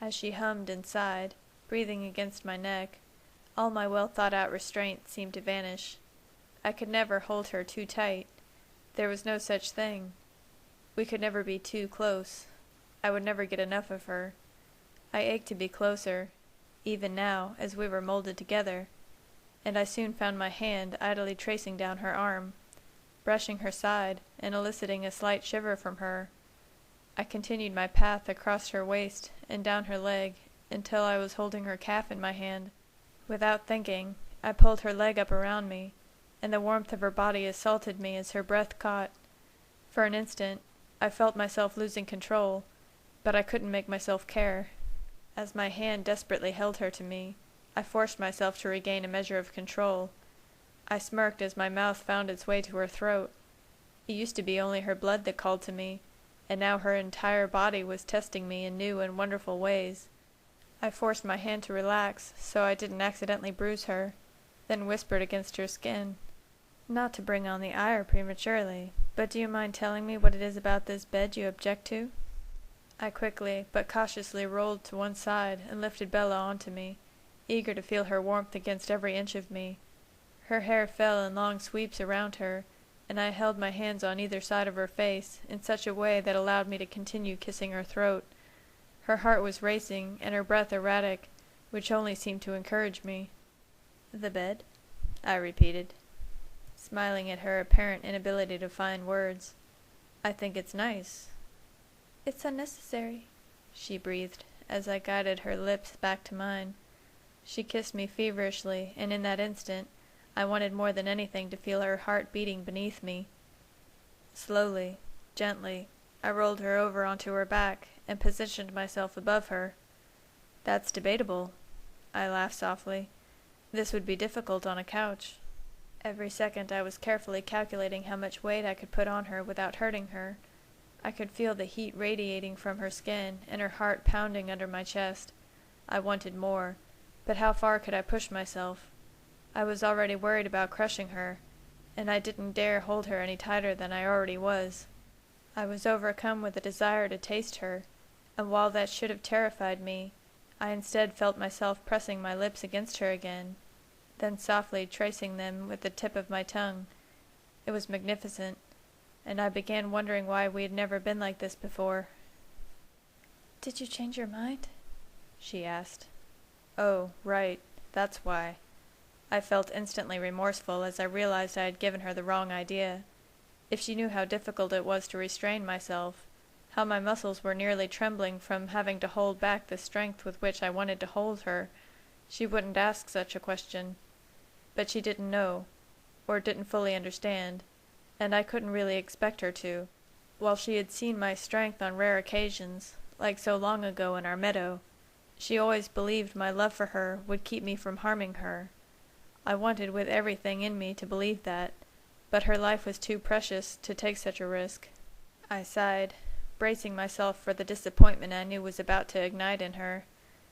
As she hummed and sighed, breathing against my neck, all my well-thought-out restraint seemed to vanish. I could never hold her too tight. There was no such thing. We could never be too close. I would never get enough of her. I ached to be closer, even now, as we were molded together, and I soon found my hand idly tracing down her arm, brushing her side, and eliciting a slight shiver from her. I continued my path across her waist and down her leg until I was holding her calf in my hand. Without thinking, I pulled her leg up around me, and the warmth of her body assaulted me as her breath caught. For an instant, I felt myself losing control, but I couldn't make myself care. As my hand desperately held her to me, I forced myself to regain a measure of control. I smirked as my mouth found its way to her throat. It used to be only her blood that called to me, and now her entire body was testing me in new and wonderful ways. I forced my hand to relax so I didn't accidentally bruise her, then whispered against her skin. "Not to bring on the ire prematurely, but do you mind telling me what it is about this bed you object to?" I quickly but cautiously rolled to one side and lifted Bella onto me, eager to feel her warmth against every inch of me. Her hair fell in long sweeps around her, and I held my hands on either side of her face in such a way that allowed me to continue kissing her throat. Her heart was racing and her breath erratic, which only seemed to encourage me. "The bed?" I repeated, smiling at her apparent inability to find words. "I think it's nice." "It's unnecessary," she breathed, as I guided her lips back to mine. She kissed me feverishly, and in that instant, I wanted more than anything to feel her heart beating beneath me. Slowly, gently, I rolled her over onto her back and positioned myself above her. "That's debatable," I laughed softly. "This would be difficult on a couch." Every second I was carefully calculating how much weight I could put on her without hurting her. I could feel the heat radiating from her skin and her heart pounding under my chest. I wanted more, but how far could I push myself? I was already worried about crushing her, and I didn't dare hold her any tighter than I already was. I was overcome with a desire to taste her, and while that should have terrified me, I instead felt myself pressing my lips against her again, then softly tracing them with the tip of my tongue. It was magnificent, and I began wondering why we had never been like this before. "Did you change your mind?" she asked. "Oh, right, that's why." I felt instantly remorseful as I realized I had given her the wrong idea. If she knew how difficult it was to restrain myself, how my muscles were nearly trembling from having to hold back the strength with which I wanted to hold her, she wouldn't ask such a question. But she didn't know, or didn't fully understand, and I couldn't really expect her to. While she had seen my strength on rare occasions, like so long ago in our meadow, she always believed my love for her would keep me from harming her. I wanted with everything in me to believe that, but her life was too precious to take such a risk. I sighed, bracing myself for the disappointment I knew was about to ignite in her,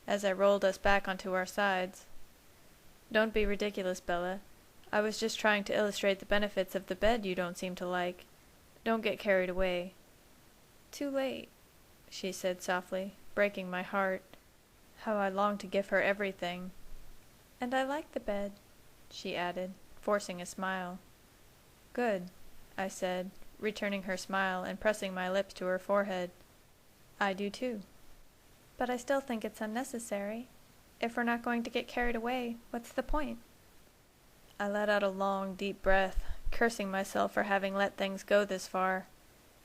as I rolled us back onto our sides. "Don't be ridiculous, Bella. I was just trying to illustrate the benefits of the bed you don't seem to like. Don't get carried away." "Too late," she said softly, breaking my heart. How I longed to give her everything. "And I like the bed," she added, forcing a smile. "Good," I said, returning her smile and pressing my lips to her forehead. "I do too." "But I still think it's unnecessary. If we're not going to get carried away, what's the point?" I let out a long, deep breath, cursing myself for having let things go this far.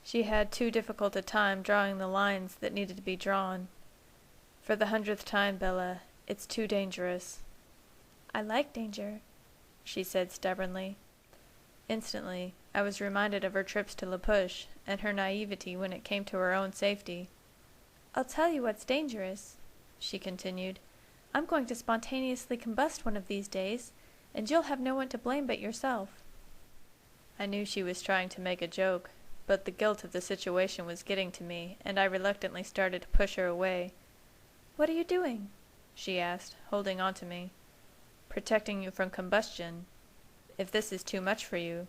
She had too difficult a time drawing the lines that needed to be drawn. "For the 100th time, Bella, it's too dangerous." "I like danger," she said stubbornly. Instantly, I was reminded of her trips to La Push and her naivety when it came to her own safety. "I'll tell you what's dangerous," she continued. "I'm going to spontaneously combust one of these days, and you'll have no one to blame but yourself." I knew she was trying to make a joke, but the guilt of the situation was getting to me, and I reluctantly started to push her away. "What are you doing?" she asked, holding on to me. "Protecting you from combustion. If this is too much for you—"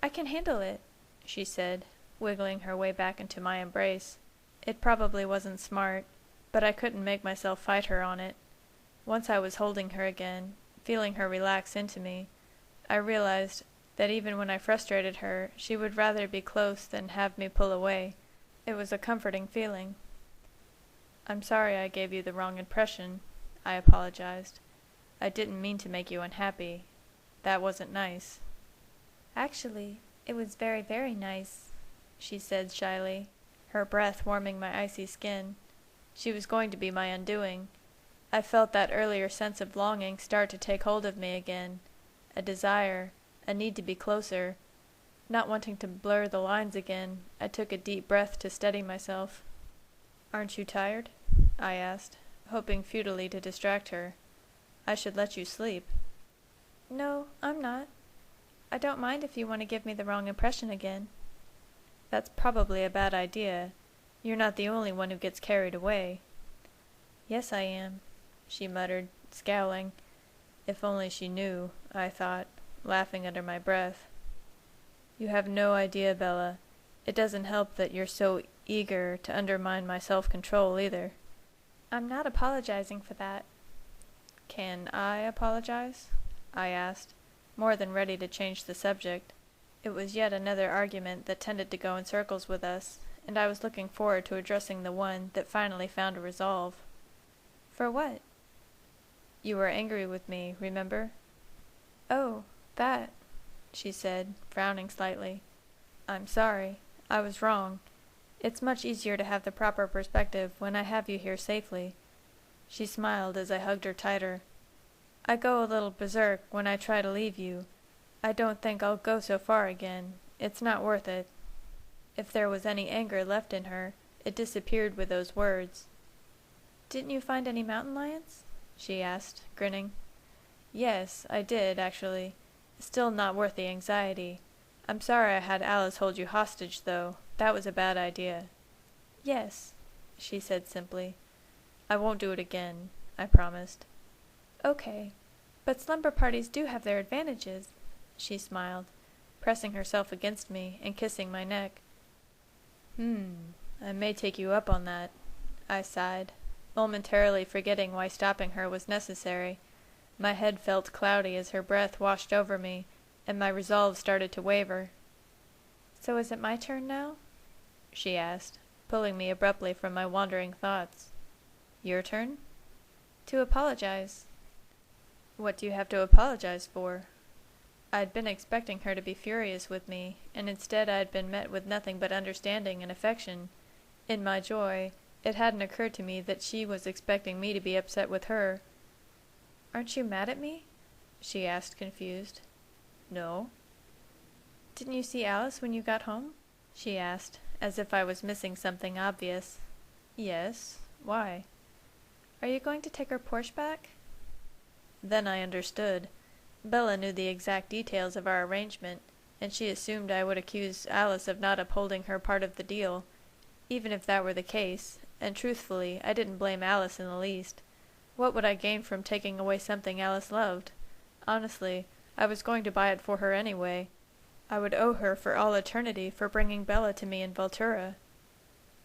"I can handle it," she said, wiggling her way back into my embrace. It probably wasn't smart, but I couldn't make myself fight her on it. Once I was holding her again, feeling her relax into me, I realized that even when I frustrated her, she would rather be close than have me pull away. It was a comforting feeling. "I'm sorry I gave you the wrong impression," I apologized. "I didn't mean to make you unhappy. That wasn't nice." "Actually, it was very, very nice," she said shyly, her breath warming my icy skin. She was going to be my undoing. I felt that earlier sense of longing start to take hold of me again, a desire, a need to be closer. Not wanting to blur the lines again, I took a deep breath to steady myself. "Aren't you tired?" I asked, hoping futilely to distract her. "I should let you sleep." "No, I'm not. I don't mind if you want to give me the wrong impression again." "That's probably a bad idea. You're not the only one who gets carried away." "Yes, I am," she muttered, scowling. If only she knew, I thought, laughing under my breath. "You have no idea, Bella. It doesn't help that you're so eager to undermine my self-control either." "I'm not apologizing for that." "Can I apologize?" I asked, more than ready to change the subject. It was yet another argument that tended to go in circles with us, and I was looking forward to addressing the one that finally found a resolve. "For what?" "You were angry with me, remember?" "Oh, that," she said, frowning slightly. "I'm sorry. I was wrong. It's much easier to have the proper perspective when I have you here safely." She smiled as I hugged her tighter. "I go a little berserk when I try to leave you. I don't think I'll go so far again. It's not worth it." If there was any anger left in her, it disappeared with those words. "Didn't you find any mountain lions?" she asked, grinning. "Yes, I did, actually. Still not worth the anxiety. I'm sorry I had Alice hold you hostage, though. That was a bad idea." "Yes," she said simply. "I won't do it again," I promised. "Okay, but slumber parties do have their advantages," she smiled, pressing herself against me and kissing my neck. I may take you up on that," I sighed, momentarily forgetting why stopping her was necessary. My head felt cloudy as her breath washed over me, and my resolve started to waver. "So is it my turn now?" she asked, pulling me abruptly from my wandering thoughts. "Your turn?" "To apologize." "What do you have to apologize for?" I'd been expecting her to be furious with me, and instead I had been met with nothing but understanding and affection. In my joy, it hadn't occurred to me that she was expecting me to be upset with her. "Aren't you mad at me?" she asked, confused. "No." "Didn't you see Alice when you got home?" she asked, as if I was missing something obvious. "Yes. Why?" "Are you going to take her Porsche back?" Then I understood. Bella knew the exact details of our arrangement, and she assumed I would accuse Alice of not upholding her part of the deal. Even if that were the case, and truthfully, I didn't blame Alice in the least. What would I gain from taking away something Alice loved? Honestly, I was going to buy it for her anyway. I would owe her for all eternity for bringing Bella to me in Voltura.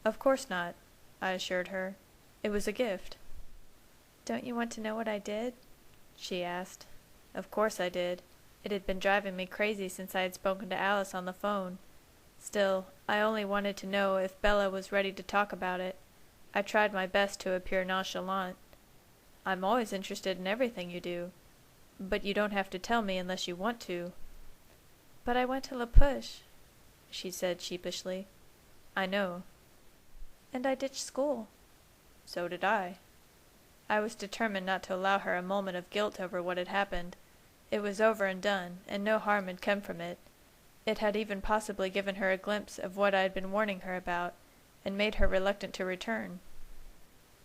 "Of course not," I assured her. "It was a gift." "Don't you want to know what I did?" she asked. Of course I did. It had been driving me crazy since I had spoken to Alice on the phone. Still, I only wanted to know if Bella was ready to talk about it. I tried my best to appear nonchalant. "I'm always interested in everything you do. But you don't have to tell me unless you want to." "But I went to La Push," she said sheepishly. "I know." "And I ditched school." "So did I." I was determined not to allow her a moment of guilt over what had happened. It was over and done, and no harm had come from it. It had even possibly given her a glimpse of what I had been warning her about, and made her reluctant to return.